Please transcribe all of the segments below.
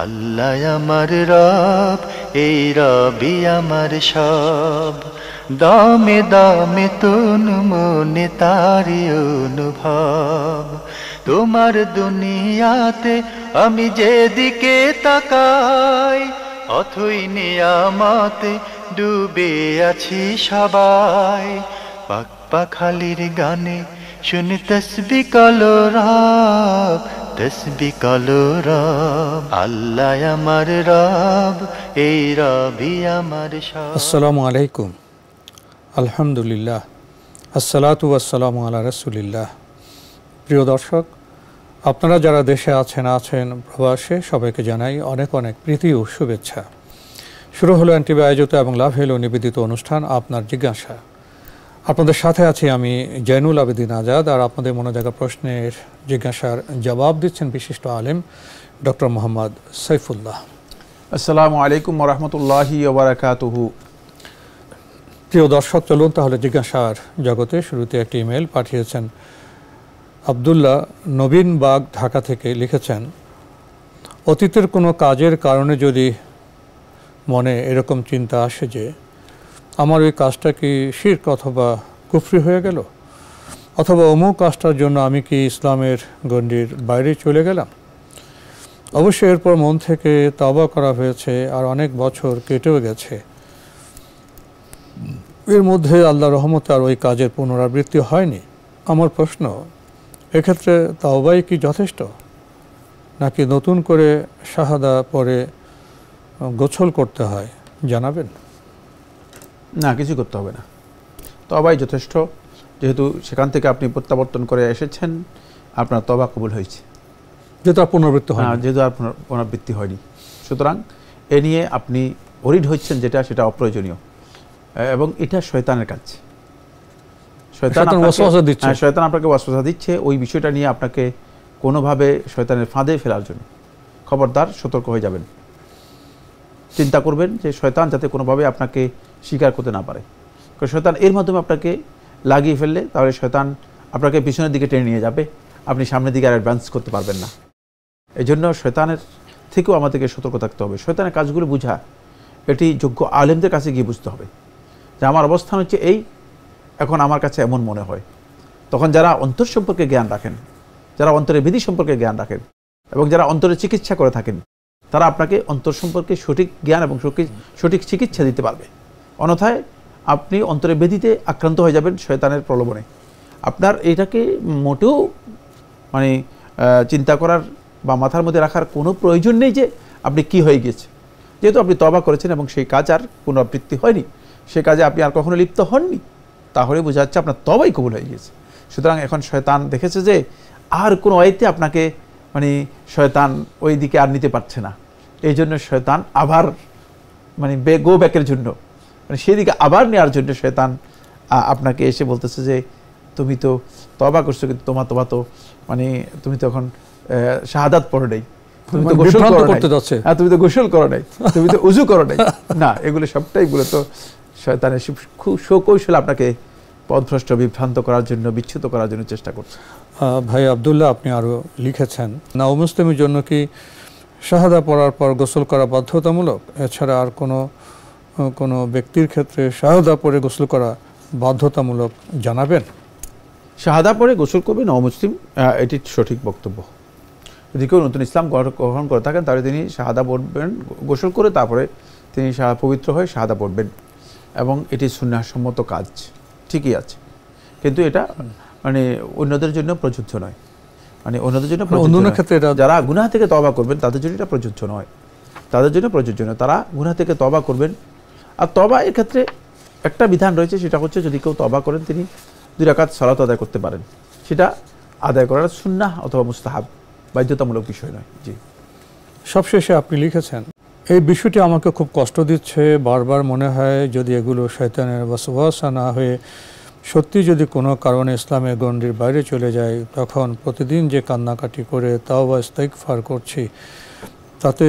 আল্লাহ আমার রব, এই রবি আমার সব। দামে দামে তুন মনে তারি অনুভব। তোমার দুনিয়াতে আমি যেদিকে তাকাই, অথই নিয়ামতে ডুবে আছি সবাই। পাক পাখালির গানে শুনি তসবিহ কালো রব, তসবিহ কালো রব। আল্লাহ আমার রব, এই রবি আমার সব। আসসালামু আলাইকুম, আলহামদুলিল্লাহ, আসসালাতু ওয়াসসালামু আলা রাসূলিল্লাহ। প্রিয় দর্শক, আপনারা যারা দেশে আছেন প্রবাসে, সবাইকে জানাই অনেক অনেক প্রীতি ও শুভেচ্ছা। শুরু হলো এনটিভি আয়োজিত এবং লাভ হলো নিবেদিত অনুষ্ঠান আপনার জিজ্ঞাসা। আপনাদের সাথে আছি আমি জয়নুল আবেদিন আজাদ, আর আপনাদের মনে জাগা প্রশ্নের জিজ্ঞাসার জবাব দিচ্ছেন বিশিষ্ট আলেম ডক্টর মোহাম্মদ সাইফুল্লাহ। আসসালামু আলাইকুম ওয়া রাহমাতুল্লাহি ওয়া বারাকাতুহু। প্রিয় দর্শক, চলুন তাহলে জিজ্ঞাসার জগতে। শুরুতে একটি ইমেল পাঠিয়েছেন আবদুল্লাহ নবীন বাগ, ঢাকা থেকে। লিখেছেন, অতীতের কোনো কাজের কারণে যদি মনে এরকম চিন্তা আসে যে আমার ওই কাজটা কি শিরক অথবা কুফরি হয়ে গেল, অথবা অমুক কাজটার জন্য আমি কি ইসলামের গণ্ডির বাইরে চলে গেলাম, অবশ্যই এরপর মন থেকে তওবা করা হয়েছে আর অনেক বছর কেটেও গেছে, এর মধ্যে আল্লাহর রহমতে আর ওই কাজের পুনরাবৃত্তি হয়নি। আমার প্রশ্ন, এক্ষেত্রে তওবাই কি যথেষ্ট, নাকি নতুন করে শাহাদা পরে গোসল করতে হয়? জানাবেন। না, কিছু করতে হবে না, তওবাই যথেষ্ট। যেহেতু সেখান থেকে আপনি প্রত্যাবর্তন করে এসেছেন, আপনার তওবা কবুল হয়েছে, যেহেতু আর পুনরাবৃত্তি হয়, যেহেতু আর পুনরাবৃত্তি হয়নি। সুতরাং এ নিয়ে আপনি ওরিড হচ্ছেন যেটা, সেটা অপ্রয়োজনীয় এবং এটা শয়তানের কাজ। শয়তান আপনাকে ওয়াসওয়াসা দিচ্ছে ওই বিষয়টা নিয়ে আপনাকে কোনোভাবে শয়তানের ফাঁদে ফেলার জন্য। খবরদার, সতর্ক হয়ে যাবেন। চিন্তা করবেন যে শয়তান যাতে কোনোভাবে আপনাকে স্বীকার করতে না পারে। কারণ শয়তান এর মাধ্যমে আপনাকে লাগিয়ে ফেললে তাহলে শয়তান আপনাকে পিছনের দিকে টেনে নিয়ে যাবে, আপনি সামনের দিকে আর অ্যাডভান্স করতে পারবেন না। এই জন্য শয়তানের থেকেও আমাদেরকে সতর্ক থাকতে হবে। শয়তানের কাজগুলো বুঝা এটি যোগ্য আলেমদের কাছে গিয়ে বুঝতে হবে যে আমার অবস্থান হচ্ছে এই, এখন আমার কাছে এমন মনে হয়। তখন যারা অন্তর সম্পর্কে জ্ঞান রাখেন, যারা অন্তরের বিধি সম্পর্কে জ্ঞান রাখেন এবং যারা অন্তরের চিকিৎসা করে থাকেন, তারা আপনাকে অন্তর সম্পর্কে সঠিক জ্ঞান এবং সঠিক চিকিৎসা দিতে পারবে। অন্যথায় আপনি অন্তরের বেধিতে আক্রান্ত হয়ে যাবেন শয়তানের প্রলোভনে। আপনার এটাকে মোটেও চিন্তা করার বা মাথার মধ্যে রাখার কোনো প্রয়োজন নেই যে আপনি কি হয়ে গিয়েছে। যেহেতু আপনি তওবা করেছেন এবং সেই কাজ আর পুনরাবৃত্তি হয়নি, সে কাজে আপনি আর কখনো লিপ্ত হননি, তাহলে বোঝা যাচ্ছে আপনার তওবাই কবুল হয়ে গিয়েছে। সুতরাং এখন শয়তান দেখেছে যে আর কোনো ওয়েতে আপনাকে শয়তান ওই দিকে আর নিতে পারছে না। এই জন্য শয়তান আবার গো ব্যাকের জন্য, সেদিকে আবার নেওয়ার জন্য শয়তান আপনাকে এসে বলতেছে যে তুমি তো তওবা করছো, কিন্তু তোমার তওবা তো তুমি তো এখন শাহাদাত পড়ো নাই, তুমি তো গোসল করতে যাচ্ছে, তুমি তো গোসল করো নাই, তুমি তো উযু করো নাই। না, এগুলো সবটাই মূলত শয়তানের সুকৌশল আপনাকে পথভ্রষ্ট, বিভ্রান্ত করার জন্য, বিচ্যুত করার জন্য চেষ্টা করছে। ভাই আবদুল্লাহ, আপনি আরও লিখেছেন, না অমুসলিমের জন্য কি শাহাদা পড়ার পর গোসল করা বাধ্যতামূলক? এছাড়া আর কোনো ব্যক্তির ক্ষেত্রে শাহাদা পড়ে গোসল করা বাধ্যতামূলক? জানাবেন। শাহাদা পড়ে গোসল করবে না অমুসলিম, এটি সঠিক বক্তব্য। যদি কেউ নতুন ইসলাম গ্রহণ করে থাকেন তাহলে তিনি শাহাদা পড়বেন, গোসল করে তারপরে তিনি পবিত্র হয়ে শাহাদা পড়বেন, এবং এটি সুন্নাহসম্মত কাজ, ঠিকই আছে। কিন্তু এটা অন্যদের জন্য প্রযোজ্য নয়। অন্যদের জন্য ক্ষেত্রে যারা গুনাহ থেকে তওবা করবেন তাদের জন্য এটা প্রযোজ্য নয়, তাদের জন্য প্রযোজ্য নয়। তারা গুনাহ থেকে তওবা করবেন। আর তওবা এর ক্ষেত্রে একটা বিধান রয়েছে, সেটা হচ্ছে যদি কেউ তওবা করেন তিনি 2 রাকাত সালাত আদায় করতে পারেন। সেটা আদায় করার সুন্নাহ অথবা মুস্তাহাব, বাধ্যতামূলক বিষয় নয়। জি। সবশেষে আপনি লিখেছেন, এই বিষয়টি আমাকে খুব কষ্ট দিচ্ছে। বারবার মনে হয় যদি এগুলো শয়তানের ওয়াসওয়াসা না হয়ে সত্যি যদি কোনো কারণে ইসলামের গণ্ডির বাইরে চলে যায়, তখন প্রতিদিন যে কান্নাকাটি করে তাওবা ইস্তিগফার করছি, তাতে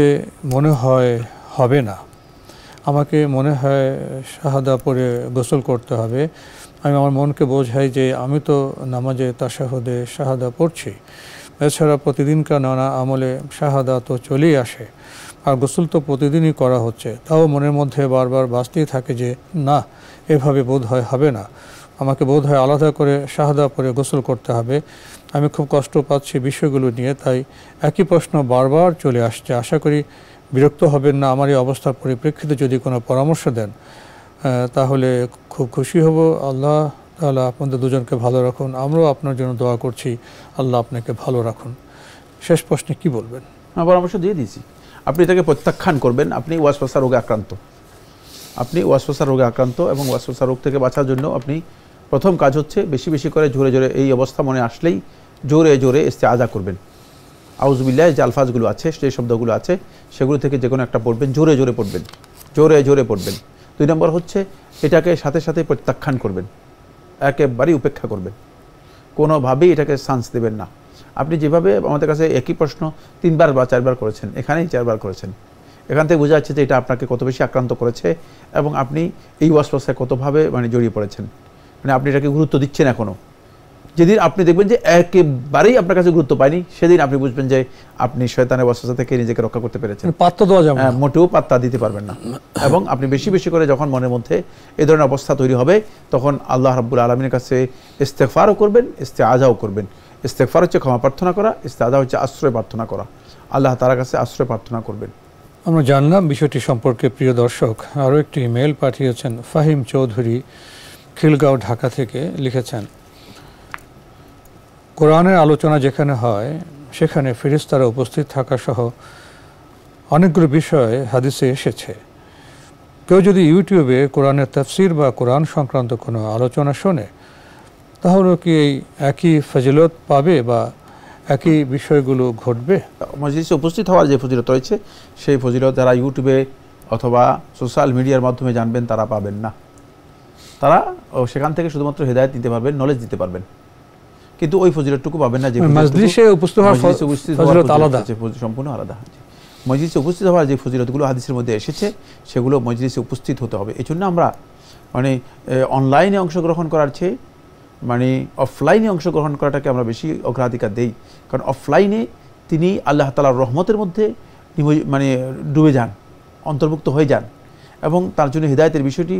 মনে হয় হবে না। আমাকে মনে হয় শাহাদা পড়ে গোসল করতে হবে। আমি আমার মনকে বোঝাই যে আমি তো নামাজে তাশাহুদে শাহাদা পড়ছি, এছাড়া প্রতিদিনকার নানা আমলে শাহাদা তো চলেই আসে, আর গোসল তো প্রতিদিনই করা হচ্ছে, তাও মনের মধ্যে বারবার বাঁচতেই থাকে যে না, এভাবে বোধ হয় হবে না, আমাকে বোধ হয় আলাদা করে শাহাদা পরে গোসল করতে হবে। আমি খুব কষ্ট পাচ্ছি বিষয়গুলো নিয়ে, তাই একই প্রশ্ন বারবার চলে আসছে। আশা করি বিরক্ত হবেন না। আমার এই অবস্থার পরিপ্রেক্ষিতে যদি কোনো পরামর্শ দেন তাহলে খুব খুশি হব। আল্লাহ তাআলা আপনাদের দুজনকে ভালো রাখুন, আমরাও আপনার জন্য দোয়া করছি, আল্লাহ আপনাকে ভালো রাখুন। শেষ প্রশ্নে কি বলবেন? পরামর্শ দিয়ে দিয়েছি, আপনি এটাকে প্রত্যাখ্যান করবেন। আপনি ওয়াসওয়াসা রোগে আক্রান্ত, এবং ওয়াসওয়াসা রোগ থেকে বাঁচার জন্য আপনি প্রথম কাজ হচ্ছে বেশি বেশি করে জোরে জোরে, এই অবস্থা মনে আসলেই জোরে জোরে ইস্তেআযা করবেন। আউযুবিল্লাহ যে আলফাজগুলো আছে, যে শব্দগুলো আছে, সেগুলো থেকে যে কোনো একটা পড়বেন, জোরে জোরে পড়বেন, জোরে জোরে পড়বেন। 2 নম্বর হচ্ছে এটাকে সাথে সাথে প্রত্যাখ্যান করবেন, একেবারেই উপেক্ষা করবেন, কোনোভাবেই এটাকে চান্স দেবেন না। আপনি যেভাবে আমাদের কাছে একই প্রশ্ন 3 বার বা 4 বার করেছেন, এখানেই 4 বার করেছেন, এখান থেকে বোঝা যাচ্ছে যে এটা আপনাকে কত বেশি আক্রান্ত করেছে এবং আপনি এই ওয়াসওয়াসায় কতভাবে জড়িয়ে পড়েছেন। আপনি এটাকে গুরুত্ব দিচ্ছেন এখনও। যেদিন আপনি দেখবেন যে একেবারেই আপনার কাছে গুরুত্ব পায়নি, সেদিন আপনি বুঝবেন যে আপনি শয়তানের ওয়াসওয়াসা থেকে নিজেকে রক্ষা করতে পেরেছেন। পাত্তা দেওয়া যাবে না, মোটেও পাত্তা দিতে পারবেন না। এবং আপনি বেশি বেশি করে যখন মনের মধ্যে এই ধরনের অবস্থা তৈরি হবে, তখন আল্লাহ রাব্বুল আলামিনের কাছে ইস্তেগফারও করবেন, ইস্তেআযাও করবেন। ইস্তেগফার হচ্ছে ক্ষমা প্রার্থনা করা, ইস্তেআযা হচ্ছে আশ্রয় প্রার্থনা করা। আল্লাহ তাআলার কাছে আশ্রয় প্রার্থনা করবেন। আমরা জানলাম বিষয়টি সম্পর্কে। প্রিয় দর্শক, আরও একটি ইমেল পাঠিয়েছেন ফাহিম চৌধুরী, খিলগাঁও, ঢাকা থেকে। লিখেছেন, কোরআনের আলোচনা যেখানে হয় সেখানে ফেরেশতারা উপস্থিত থাকা সহ অনেকগুলো বিষয় হাদিসে এসেছে। কেউ যদি ইউটিউবে কোরআনের তাফসির বা কোরআন সংক্রান্ত কোনো আলোচনা শোনে, তাহলে কি এই একই ফজিলত পাবে বা একই বিষয়গুলো ঘটবে? মজলিসে উপস্থিত হওয়ার যে ফজিলত রয়েছে, সেই ফজিলত যারা ইউটিউবে অথবা সোশ্যাল মিডিয়ার মাধ্যমে জানবেন তারা পাবেন না। তারা সেখান থেকে শুধুমাত্র হেদায়েত দিতে পারবেন, নলেজ দিতে পারবেন, কিন্তু ওই ফজিলতটুকু পাবেন না যে মজলিসে উপস্থিত হওয়ার ফজিলত আলাদা, সম্পূর্ণ আলাদা। মজলিসে উপস্থিত হওয়ার যে ফজিলতগুলো হাদিসের মধ্যে এসেছে, সেগুলো মজলিসে উপস্থিত হতে হবে। এই জন্য আমরা অনলাইনে অংশগ্রহণ করার চেয়ে অফলাইনে অংশগ্রহণ করাটাকে আমরা বেশি অগ্রাধিকার দেই। কারণ অফলাইনে তিনি আল্লাহ তাআলার রহমতের মধ্যে ডুবে যান, অন্তর্ভুক্ত হয়ে যান, এবং তার জন্য হিদায়াতের বিষয়টি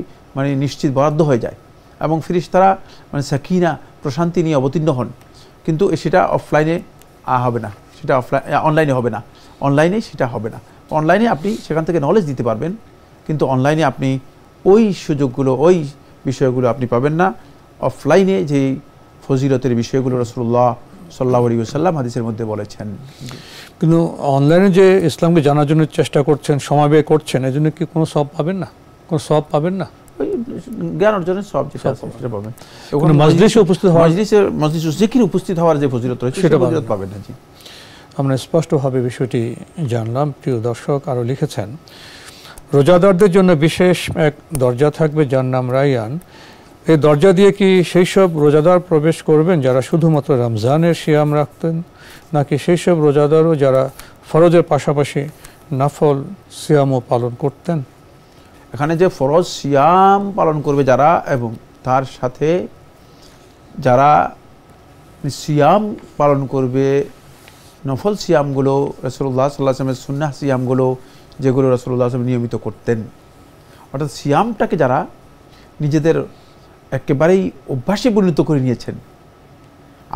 নিশ্চিত বরাদ্দ হয়ে যায়, এবং ফেরেশতারা সাকিনা, প্রশান্তি নিয়ে অবতীর্ণ হন। কিন্তু সেটা অফলাইনে হবে না, সেটা অনলাইনে হবে না, অনলাইনে সেটা হবে না। অনলাইনে আপনি সেখান থেকে নলেজ দিতে পারবেন, কিন্তু অনলাইনে আপনি ওই সুযোগগুলো, ওই বিষয়গুলো আপনি পাবেন না। অফলাইনে যে ফজিলতের বিষয়গুলো রাসূলুল্লাহ সাল্লাল্লাহু আলাইহি ওয়াসাল্লাম হাদিসের মধ্যে বলেছেন। কিন্তু অনলাইনে যে ইসলামকে জানার জন্য চেষ্টা করছেন, সময় ব্যয় করছেন, এজন্য কি কোনো সওয়াব পাবেন না? কোনো সওয়াব পাবেন না? ওই জ্ঞান অর্জনের সওয়াব যেটা আছে সেটা পাবেন। ওখানে মজলিসে উপস্থিত হওয়ার, মজলিসে জিকির উপস্থিত হওয়ার যে ফজিলত রয়েছে সেটা ফজিলত পাবেন না। জি, আমরা স্পষ্টভাবে বিষয়টি জানলাম। প্রিয় দর্শক আরও লিখেছেন, রোজাদারদের জন্য বিশেষ এক দরজা থাকবে যার নাম রায়্যান। এই দরজা দিয়ে কি সেই সব রোজাদার প্রবেশ করবেন যারা শুধুমাত্র রমজানের সিয়াম রাখতেন, নাকি সেই সব রোজাদারও যারা ফরজের পাশাপাশি নফল সিয়ামও পালন করতেন? এখানে যে ফরজ সিয়াম পালন করবে যারা, এবং তার সাথে যারা সিয়াম পালন করবে, নফল সিয়ামগুলো রাসূলুল্লাহ সাল্লাল্লাহু আলাইহি ওয়াসাল্লামের সুন্নাহ সিয়ামগুলো যেগুলো রাসূলুল্লাহ সাল্লাল্লাহু আলাইহি ওয়াসাল্লাম নিয়মিত করতেন, অর্থাৎ সিয়ামটাকে যারা নিজেদের একেবারেই অভ্যাসে পরিণত করে নিয়েছেন,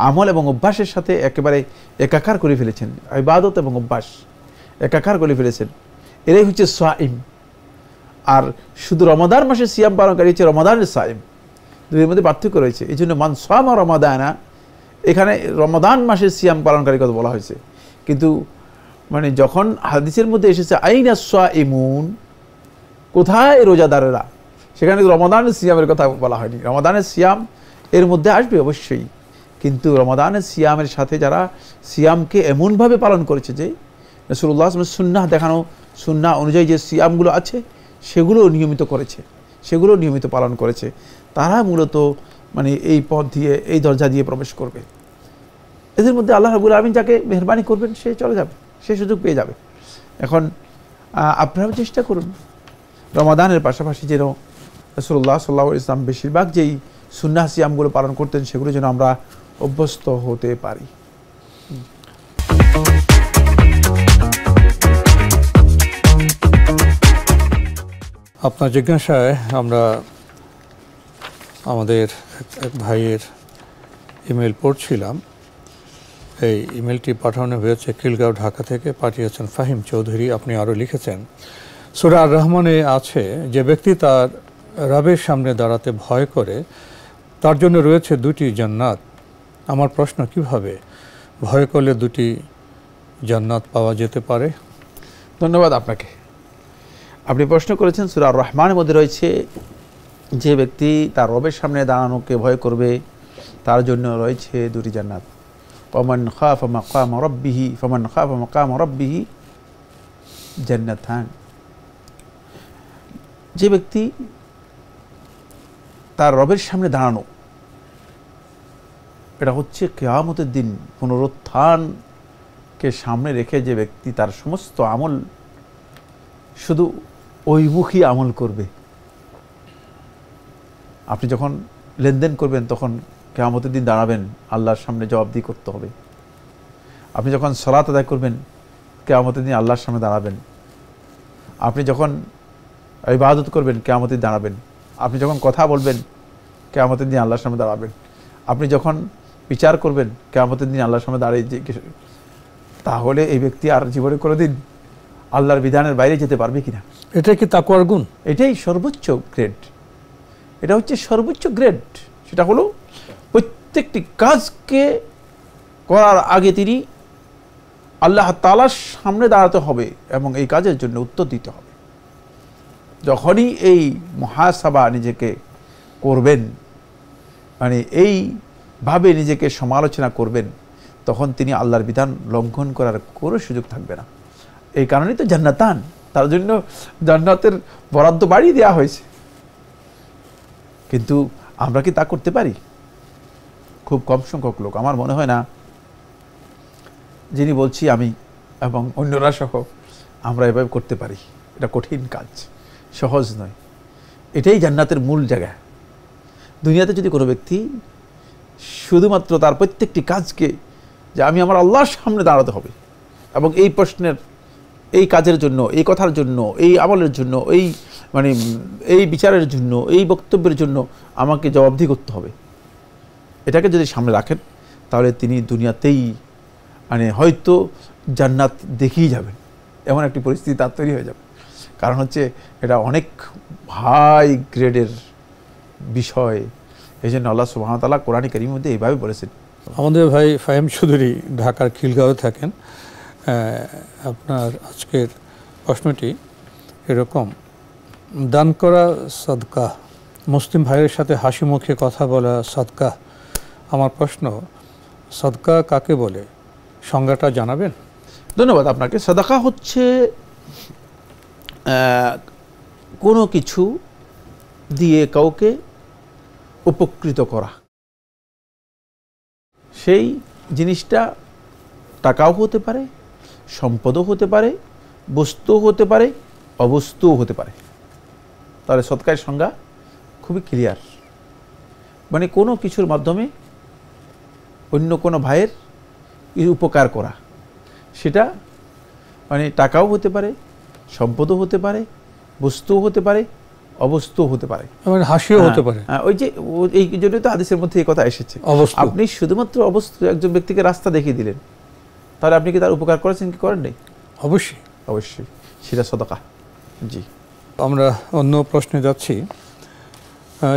আমল এবং অভ্যাসের সাথে একেবারে একাকার করে ফেলেছেন, ইবাদত এবং অভ্যাস একাকার করে ফেলেছেন, এরাই হচ্ছে সাইম। আর শুধু রমাদান মাসে সিয়াম পালনকারী হচ্ছে রমাদানের সাইম, দুইয়ের মধ্যে পার্থক্য রয়েছে। এই জন্য মান সামা রমাদানা, এখানে রমাদান মাসের সিয়াম পালনকারী কথা বলা হয়েছে, কিন্তু যখন হাদিসের মধ্যে এসেছে আইনা সাইমুন, কোথায় রোজাদারেরা, সেখানে রমাদানের সিয়ামের কথা বলা হয়নি। রমাদানের সিয়াম এর মধ্যে আসবে অবশ্যই, কিন্তু রমাদানের সিয়ামের সাথে যারা সিয়ামকে এমনভাবে পালন করেছে যে রাসূলুল্লাহ সুন্নাহ দেখানো, সুন্নাহ অনুযায়ী যে সিয়ামগুলো আছে সেগুলো নিয়মিত করেছে, সেগুলো নিয়মিত পালন করেছে, তারা মূলত এই পথ দিয়ে, এই দরজা দিয়ে প্রবেশ করবে। এদের মধ্যে আল্লাহ রাব্বুল আলামিন যাকে মেহেরবানি করবেন সে চলে যাবে, সে সুযোগ পেয়ে যাবে। এখন আপনারাও চেষ্টা করুন রমাদানের পাশাপাশি যেন রাসূলুল্লাহ সাল্লাল্লাহু আলাইহি ওয়াসাল্লাম বেশিরভাগ যেই সুন্নাহ সিয়ামগুলো পালন করতেন সেগুলো যেন আমরা অভ্যস্ত হতে পারি। আপনার জিজ্ঞাসায় আমরা আমাদের এক ভাইয়ের ইমেল পড়ছিলাম। এই ইমেলটি পাঠানো হয়েছে খিলগাঁও, ঢাকা থেকে। পাঠিয়েছেন ফাহিম চৌধুরী। আপনি আরও লিখেছেন, সূরা আর রহমানে আছে, যে ব্যক্তি তার রবের সামনে দাঁড়াতে ভয় করে তার জন্য রয়েছে 2টি জান্নাত। আমার প্রশ্ন, কিভাবে ভয় করলে 2টি জান্নাত পাওয়া যেতে পারে? ধন্যবাদ আপনাকে। আপনি প্রশ্ন করেছেন সূরা আর রহমানের মধ্যে রয়েছে, যে ব্যক্তি তার রবের সামনে দাঁড়ানোকে ভয় করবে তার জন্য রয়েছে 2টি জান্নাত। ফামান খাফা মাকাম রাব্বিহি জান্নাতান। যে ব্যক্তি তার রবের সামনে দাঁড়ানো, এটা হচ্ছে কিয়ামতের দিন পুনরুত্থানকে সামনে রেখে যে ব্যক্তি তার সমস্ত আমল শুধু ওইমুখী আমল করবে। আপনি যখন লেনদেন করবেন তখন কিয়ামতের দিন দাঁড়াবেন, আল্লাহর সামনে জবাবদিহি করতে হবে। আপনি যখন সালাত আদায় করবেন কিয়ামতের দিন আল্লাহর সামনে দাঁড়াবেন। আপনি যখন ইবাদত করবেন কিয়ামতের দিন দাঁড়াবেন। আপনি যখন কথা বলবেন কিয়ামতের দিন আল্লাহর সামনে দাঁড়াবেন। আপনি যখন বিচার করবেন কিয়ামতের দিন আল্লাহর সামনে দাঁড়িয়ে, তাহলে এই ব্যক্তি আর জীবনে কোনোদিন আল্লাহর বিধানের বাইরে যেতে পারবে কিনা? এটা কি তাকওয়ার গুণ? এটাই সর্বোচ্চ গ্রেড। এটা হচ্ছে সর্বোচ্চ গ্রেড। সেটা হলো প্রত্যেকটি কাজকে করার আগে তিনি আল্লাহ তাআলার সামনে দাঁড়াতে হবে এবং এই কাজের জন্য উত্তর দিতে হবে। যখনই এই মুহাসাবা নিজেকে করবেন, মানে এইভাবে নিজেকে সমালোচনা করবেন, তখন তিনি আল্লাহর বিধান লঙ্ঘন করার কোনো সুযোগ থাকবে না। এই কারণেই তো জান্নাতান, তার জন্য জান্নাতের বরাদ্দ বাড়িয়ে দেওয়া হয়েছে। কিন্তু আমরা কি তা করতে পারি? খুব কম সংখ্যক লোক। আমার মনে হয় না যিনি বলছি আমি এবং অন্যরা সহ আমরা এভাবে করতে পারি। এটা কঠিন কাজ, সহজ নয়। এটাই জান্নাতের মূল জায়গা। দুনিয়াতে যদি কোনো ব্যক্তি শুধুমাত্র তার প্রত্যেকটি কাজকে, যে আমি আমার আল্লাহর সামনে দাঁড়াতে হবে এবং এই প্রশ্নের, এই কাজের জন্য, এই কথার জন্য, এই আমলের জন্য, এই বিচারের জন্য, এই বক্তব্যের জন্য আমাকে জবাবদিহি করতে হবে, এটাকে যদি সামনে রাখেন তাহলে তিনি দুনিয়াতেই হয়তো জান্নাত দেখেই যাবেন, এমন একটি পরিস্থিতি তার তৈরি হয়ে যাবে। কারণ হচ্ছে এটা অনেক হাই গ্রেডের বিষয়। এই জন্য আল্লাহ সুবহানাহু ওয়া তাআলা কোরআনে কারীমের মধ্যে এইভাবে বলেছেন। আমাদের ভাই ফাহিম চৌধুরী ঢাকার খিলগাঁওয়ে থাকেন। আপনার আজকের প্রশ্নটি এরকম, দান করা সাদকা, মুসলিম ভাইয়ের সাথে হাসি মুখে কথা বলা সাদকা। আমার প্রশ্ন, সাদকা কাকে বলে, সংজ্ঞাটা জানাবেন? ধন্যবাদ আপনাকে। সাদাকা হচ্ছে কোনো কিছু দিয়ে কাউকে উপকৃত করা। সেই জিনিসটা টাকাও হতে পারে, সম্পদও হতে পারে, বস্তুও হতে পারে, অবস্তুও হতে পারে। তাহলে সদকার সংজ্ঞা খুবই ক্লিয়ার। মানে কোনো কিছুর মাধ্যমে অন্য কোনো ভাইয়ের উপকার করা, সেটা টাকাও হতে পারে, সম্পদও হতে পারে, বস্তুও হতে পারে, অবস্তুও হতে পারে, হাসিও হতে পারে। ওই যে এই জন্যই তো হাদিসের মধ্যে এই কথা এসেছে। আপনি শুধুমাত্র অবস্তু একজন ব্যক্তিকে রাস্তা দেখিয়ে দিলেন, তাহলে আপনি কি তার উপকার করেছেন কি করেন নাই? অবশ্যই অবশ্যই, সেটা সাদাকা। জি, আমরা অন্য প্রশ্নে যাচ্ছি।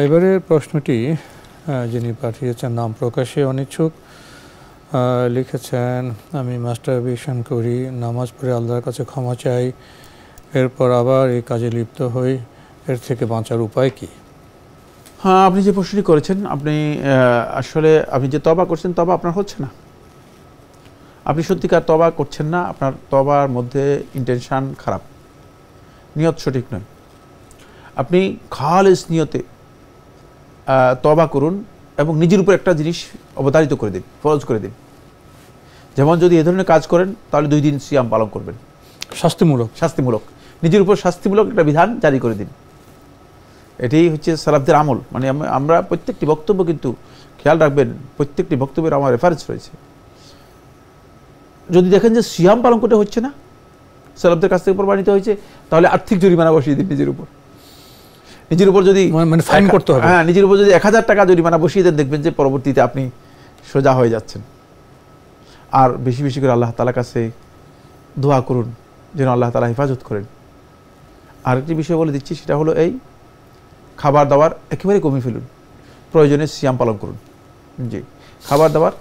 এবারের প্রশ্নটি যিনি পাঠিয়েছেন নাম প্রকাশে অনিচ্ছুক, লিখেছেন, আমি মাস্টারবেশন করি, নামাজ পড়ে আল্লাহর কাছে ক্ষমা চাই, এরপর আবার এই কাজে লিপ্ত হই, এর থেকে বাঁচার উপায় কি? হ্যাঁ, আপনি যে প্রশ্নটি করেছেন, আসলে আপনি যে তওবা করছেন, তওবা আপনার হচ্ছে না। আপনি সত্যিকার তওবা করছেন না, আপনার তওবার মধ্যে ইন্টেনশন খারাপ, নিয়ত সঠিক নয়। আপনি খালেস নিয়তে তওবা করুন এবং নিজের উপর একটা জিনিস অবতারিত করে দিন, ফরজ করে দিন। যেমন যদি এ ধরনের কাজ করেন তাহলে 2 দিন সিয়াম পালন করবেন, শাস্তিমূলক নিজের উপর শাস্তিমূলক একটা বিধান জারি করে দিন। এটাই হচ্ছে সালাফদের আমল। আমরা প্রত্যেকটি বক্তব্য কিন্তু খেয়াল রাখবেন, প্রত্যেকটি বক্তব্যের আমার রেফারেন্স রয়েছে। যদি দেখেন যে সিয়াম পালন করতে হচ্ছে না, সালাফদের কাছ থেকে প্রমাণিত হয়েছে, তাহলে আর্থিক জরিমানা বসিয়ে দিন নিজের উপর। নিজের উপর যদি ফাইন করতে হবে, হ্যাঁ নিজের উপর যদি 1000 টাকা জরিমানা বসিয়ে দেন, দেখবেন যে পরবর্তীতে আপনি সোজা হয়ে যাচ্ছেন। আর বেশি বেশি করে আল্লাহ তাআলার কাছে দোয়া করুন যেন আল্লাহ তাআলা হেফাজত করেন। আরেকটি বিষয় বলে দিচ্ছি, সেটা হলো এই খাবার দাবার একেবারে কমিয়ে ফেলুন, প্রয়োজনে সিয়াম পালন করুন। জি, খাবার দাবার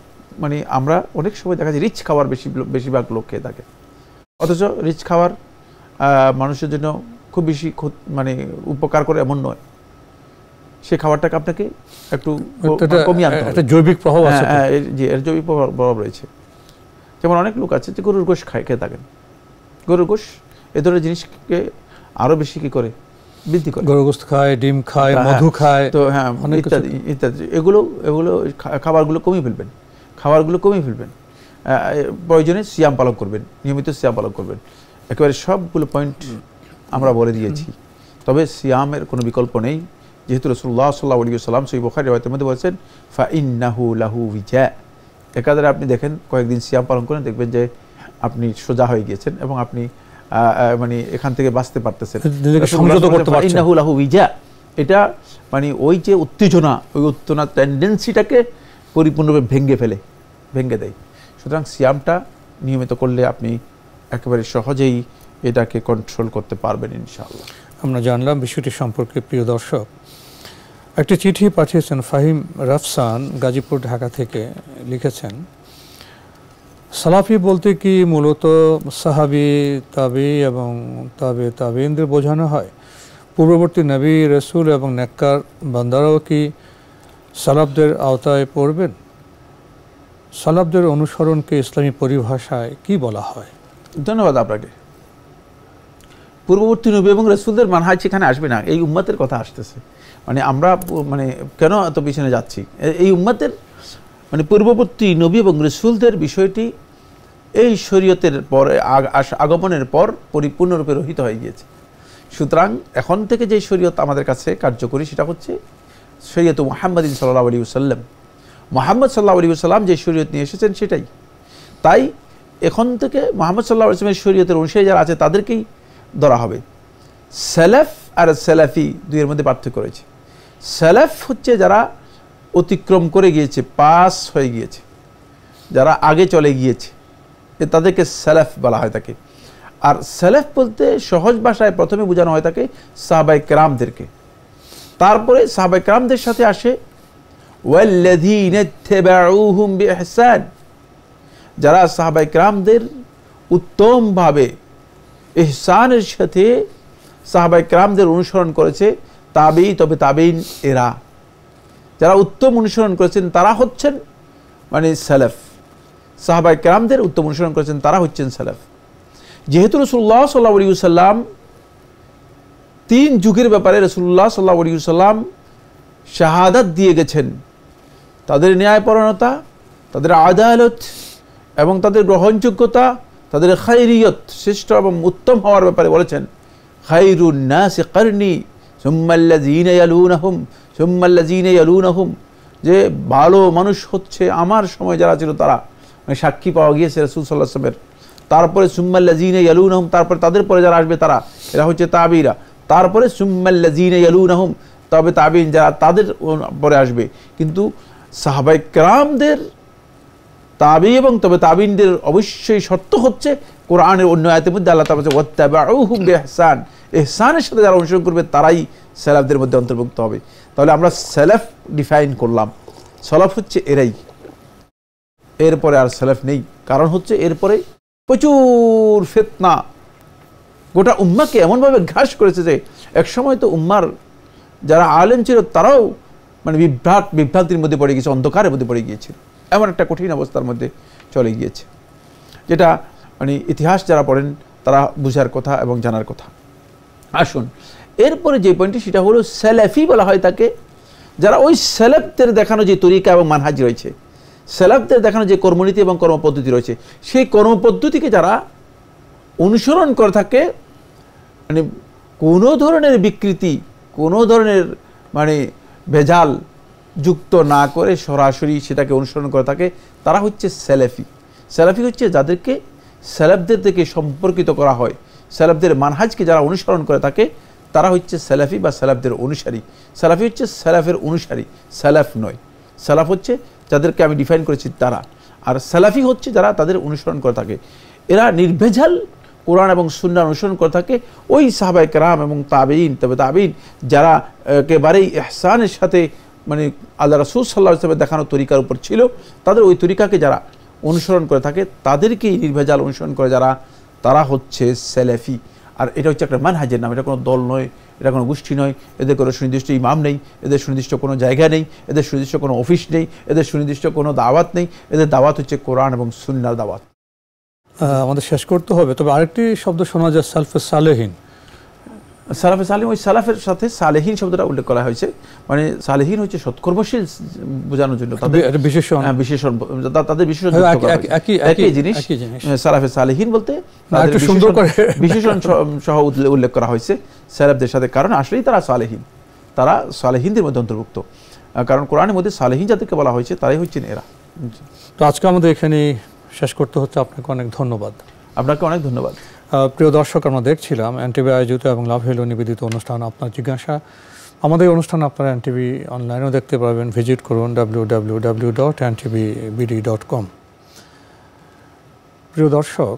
মানে আমরা অনেক সময় দেখা যায় রিচ খাবার বেশিরভাগ লোক খেয়ে থাকে, অথচ রিচ খাবার মানুষের জন্য খুব বেশি মানে উপকার করে এমন নয়। সেই খাবারটাকে আপনাকে একটু কমিয়ে আনতে হবে। একটা জৈবিক প্রভাব আছে, হ্যাঁ জি, এর জৈবিক প্রভাব রয়েছে। যেমন অনেক লোক আছে যে গরুর গোশত খেয়ে থাকেন, গরুর গোশত এ ধরনের জিনিসকে আরো বেশি কি করে বৃদ্ধি করে, গরুর গোশত খায়, ডিম খায়, মধু খায়, তো হ্যাঁ ইত্যাদি ইত্যাদি। এগুলো খাবারগুলো কমিয়ে ফেলবেন, প্রয়োজনে সিয়াম পালন করবেন, নিয়মিত সিয়াম পালন করবেন। একেবারে সবগুলো পয়েন্ট আমরা বলে দিয়েছি। তবে সিয়ামের কোনো বিকল্প নেই, যেহেতু রাসূলুল্লাহ সাল্লাল্লাহু আলাইহি ওয়াসাল্লাম সহিহ বুখারী riwayat-এর মধ্যে বলেছেন ফাইন্নাহু লাহু উজা। একাধারে আপনি দেখেন কয়েকদিন সিয়াম পালন করেন, দেখবেন যে আপনি সোজা হয়ে গিয়েছেন এবং আপনি মানে এখান থেকে বাঁচতে পারতেছেন, ফাইন্নাহু লাহু উজা। এটা মানে ওই যে উত্তেজনা, ওই উত্তেজনার টেন্ডেন্সিটাকে পরিপূর্ণভাবে ভেঙে দেয়। সুতরাং সিয়ামটা নিয়মিত করলে আপনি একেবারে সহজেই এটাকে কন্ট্রোল করতে পারবেন ইনশাআল্লাহ। আমরা জানলাম বিষয়টি সম্পর্কে। প্রিয় দর্শক, একটি চিঠি পাঠিয়েছেন ফাহিম রাফসান গাজীপুর ঢাকা থেকে, লিখেছেন সালাফি বলতে কি মূলত সাহাবি, তাবি এবং তাবেইনদের বোঝানো হয়? পূর্ববর্তী নবী, রাসূল এবং নেককার বান্দারাও কি সালাফদের আওতায় পড়বেন? সালাফদের অনুসরণকে ইসলামী পরিভাষায় কি বলা হয়? ধন্যবাদ আপনাকে। পূর্ববর্তী নবী এবং রাসূলদের মানহাজ সেখানে আসবে না, এই উম্মতের কথা আসতেছে। মানে আমরা মানে কেন এত পিছনে যাচ্ছি, এই উম্মতের মানে পূর্ববর্তী নবী এবং রাসূলদের বিষয়টি এই শরীয়তের পরে আগমনের পর পরিপূর্ণরূপে রহিত হয়ে গিয়েছে। সুতরাং এখন থেকে যে শরীয়ত আমাদের কাছে কার্যকরী সেটা হচ্ছে শরীয়ত মুহাম্মাদিন সাল্লাল্লাহু আলাইহি ওয়াসাল্লাম। মুহাম্মদ সাল্লাল্লাহু আলাইহি ওয়াসাল্লাম যে শরীয়ত নিয়ে এসেছেন সেটাই। তাই এখন থেকে মুহাম্মদ সাল্লাল্লাহু আলাইহি ওয়াসাল্লামের শরীয়তের অনুসারী যারা আছে তাদেরকেই ধরা হবে। সালাফ আর সালাফি দুইয়ের মধ্যে পার্থক্য রয়েছে। সালাফ হচ্ছে যারা অতিক্রম করে গিয়েছে, পাস হয়ে গিয়েছে, যারা আগে চলে গিয়েছে, তাদেরকে সালাফ বলা হয় থাকে। আর সালাফ বলতে সহজ ভাষায় প্রথমে বোঝানো হয় থাকে সাহাবায়ে কেরামদেরকে, তারপরে সাহাবায়ে কেরামদের সাথে আসে ওয়াল্লাযীনা ইত্তাবাউহুম বিইহসান, যারা সাহাবায়ে কেরামদের উত্তমভাবে ইহসানের সাথে সাহাবায়ে কেরামদের অনুসরণ করেছে, তাবেঈ তবে তাবেঈন এরা যারা উত্তম অনুসরণ করেছেন তারা হচ্ছেন মানে সালাফ। সাহাবায়ে কেরামদের উত্তম অনুসরণ করেছেন তারা হচ্ছেন সালাফ। যেহেতু রাসূলুল্লাহ সাল্লাল্লাহু আলাইহি ওয়াসাল্লাম 3 যুগের ব্যাপারে রাসূলুল্লাহ সাল্লাল্লাহু আলাইহি ওয়াসাল্লাম শাহাদাত দিয়ে গেছেন, তাদের ন্যায়পরায়ণতা, তাদের আদালত এবং তাদের গ্রহণযোগ্যতা, তাদের খায়রিয়ত, শ্রেষ্ঠ এবং উত্তম হওয়ার ব্যাপারে বলেছেন খায়রুন নাসি কারনি সুম্মাল্লাযীনা ইয়ালুনাহুম সুম্মাল্লাযীনা ইয়ালুনাহুম, যে ভালো মানুষ হচ্ছে আমার সময় যারা ছিল তারা, মানে সাক্ষী পাওয়া গিয়েছে রাসূল সাল্লাল্লাহু আলাইহি ওয়াসাল্লামের। তারপরে সুম্মাল্লাযীনা ইয়ালুনাহুম, তারপরে তাদের পরে যারা আসবে তারা, এরা হচ্ছে তাবিরা। তারপরে সুম্মাল্লাযীনা ইয়ালুনাহুম, তবে তাবিন যারা তাদের পরে আসবে। কিন্তু সাহাবায়ে কেরামদের তাবি এবং তবে তাবিনদের অবশ্যই শর্ত হচ্ছে কোরআনের অন্য আয়াতের মধ্যে আল্লাহ তাআলা বলেছেন ওয়াত্তাবাউহুম বিইহসান, ইহসানের সাথে যারা অনুসরণ করবে তারাই সালাফদের মধ্যে অন্তর্ভুক্ত হবে। তাহলে আমরা সালাফ ডিফাইন করলাম, সালাফ হচ্ছে এরাই, এরপরে আর সালাফ নেই। কারণ হচ্ছে এরপরে প্রচুর ফিতনা গোটা উম্মাহকে এমনভাবে ঘাস করেছে যে একসময় তো উম্মার যারা আলেম ছিল তারাও মানে বিভ্রান্তির মধ্যে পড়ে গিয়েছে, অন্ধকারের মধ্যে পড়ে গিয়েছিল, এমন একটা কঠিন অবস্থার মধ্যে চলে গিয়েছে, যেটা মানে ইতিহাস যারা পড়েন তারা বুঝার কথা এবং জানার কথা। আসুন এরপরে যে পয়েন্টটি সেটা হলো সালাফি বলা হয় তাকে, যারা ওই সালাফদের দেখানো যে তরিকা এবং মানহাজ রয়েছে, সালাফদের দেখানো যে কর্মনীতি এবং কর্মপদ্ধতি রয়েছে, সেই কর্মপদ্ধতিকে যারা অনুসরণ করে থাকে, মানে কোনো ধরনের বিকৃতি, কোনো ধরনের মানে ভেজাল যুক্ত না করে সরাসরি সেটাকে অনুসরণ করে থাকে, তারা হচ্ছে সালাফি। সালাফি হচ্ছে যাদেরকে সালাফদের থেকে সম্পর্কিত করা হয়, সালাফদের মানহাজকে যারা অনুসরণ করে থাকে তারা হচ্ছে সালাফি বা সালাফদের অনুসারী। সালাফি হচ্ছে সালাফের অনুসারী, সালাফ নয়। সালাফ হচ্ছে যাদেরকে আমি ডিফাইন করেছি তারা, আর সালাফি হচ্ছে যারা তাদের অনুসরণ করে থাকে। এরা নির্ভেজাল কোরআন এবং সুন্নাহ অনুসরণ করে থাকে। ওই সাহাবায়ে কেরাম এবং তাবেঈন, তবে তাবেঈন যারা একেবারেই ইহসানের সাথে মানে আল্লাহ রাসূল সাল্লাল্লাহু আলাইহি ওয়াসাল্লামের দেখানো তরিকার উপর ছিল, তাদের ওই তরিকাকে যারা অনুসরণ করে থাকে তাদেরকেই নির্ভেজাল অনুসরণ করে যারা, তারা হচ্ছে সালাফি। আর এটা হচ্ছে একটা মানহাজের নাম, এটা কোনো দল নয়, এটা কোনো গোষ্ঠী নয়, এদের কোনো সুনির্দিষ্ট ইমাম নেই, এদের সুনির্দিষ্ট কোনো জায়গা নেই, এদের সুনির্দিষ্ট কোনো অফিস নেই, এদের সুনির্দিষ্ট কোনো দাওয়াত নেই। এদের দাওয়াত হচ্ছে কোরআন এবং সুন্নাহর দাওয়াত। আমাদের শেষ করতে হবে, তবে আরেকটি শব্দ শোনা যায় সালফে সালেহিন। সালাফে সালেহিন, ওই সালাফের সাথে সালেহিন শব্দটা উল্লেখ করা হয়েছে, মানে সালেহিন হচ্ছে সৎকর্মশীল বোঝানোর জন্য তাদের বিশেষণ, তাদের বিশেষণ একই জিনিস। সালাফে সালেহিন বলতে সুন্দর করে বিশেষণ সহ উল্লেখ করা হয়েছে সালাফদের সাথে, কারণ আসলেই তারা সালেহিন, তারা সালেহিনদের মধ্যে অন্তর্ভুক্ত। কারণ কোরআনের মধ্যে সালেহিন যাদেরকে বলা হয়েছে তারাই হচ্ছেন এরা। তো আজকে আমাদের এখানে শেষ করতে হচ্ছে। আপনাকে অনেক ধন্যবাদ। আপনাকে অনেক ধন্যবাদ। প্রিয় দর্শক, আমরা দেখছিলাম এনটিভি আয়োজিত এবং লাভ হলো নিবেদিত অনুষ্ঠান আপনার জিজ্ঞাসা। আমাদের অনুষ্ঠান আপনারা এনটিভি অনলাইনেও দেখতে পারবেন। ভিজিট করুন www.ntvbd.com। প্রিয় দর্শক,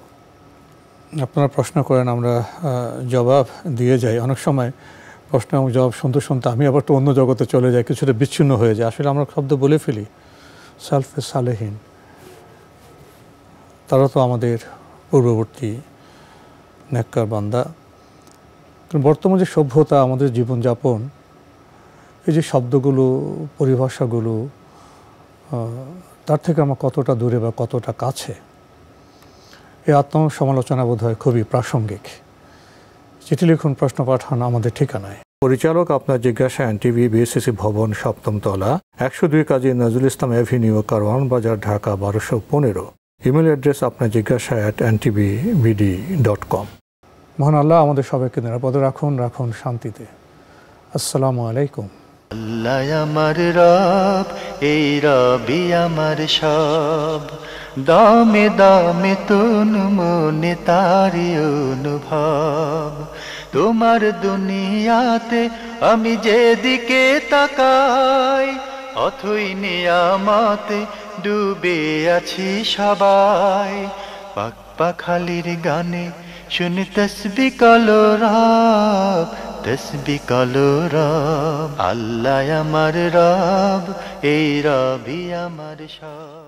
আপনারা প্রশ্ন করেন, আমরা জবাব দিয়ে যাই। অনেক সময় প্রশ্ন এবং জবাব শুনতে শুনতে আমি আবার তো অন্য জগতে চলে যাই, কিছুটা বিচ্ছিন্ন হয়ে যায়। আসলে আমরা শব্দ বলে ফেলি, সালফে সালেহিন, তারা তো আমাদের পূর্ববর্তী নেককার বান্দা। বর্তমান যে সভ্যতা, আমাদের জীবনযাপন, এই যে শব্দগুলো, পরিভাষাগুলো, তার থেকে আমরা কতটা দূরে বা কতটা কাছে, এই আত্মসমালোচনা বোধ হয় খুবই প্রাসঙ্গিক। চিঠি লিখুন, প্রশ্ন পাঠান আমাদের ঠিকানায়। পরিচালক আপনার জিজ্ঞাসা, এনটিভি, বিএসসিসি ভবন, ৭ম তলা, ১০২ কাজী নজরুল ইসলাম এভিনিউ, কারওয়ান বাজার, ঢাকা ১২১৫। ইমেল অ্যাড্রেস আপনার জিজ্ঞাসা @ntvbd.com। মহান আল্লাহ আমাদের সবাইকে নিরাপদে রাখুন, রাখুন শান্তিতে। আসসালামু আলাইকুম। আল্লাহ আমার রব, এই রবি আমার সব, দামে দামে তুন মনে তারি অনুভব। তোমার দুনিয়াতে আমি যেদিকে তাকাই, অথই নিয়ামতে ডুবে আছি সবাই। পাক পাখালির গানে শুনি তসবিহ কালো রব, তসবিহ কালো রব। আল্লাহ আমার রব, এই রবি আমার সব।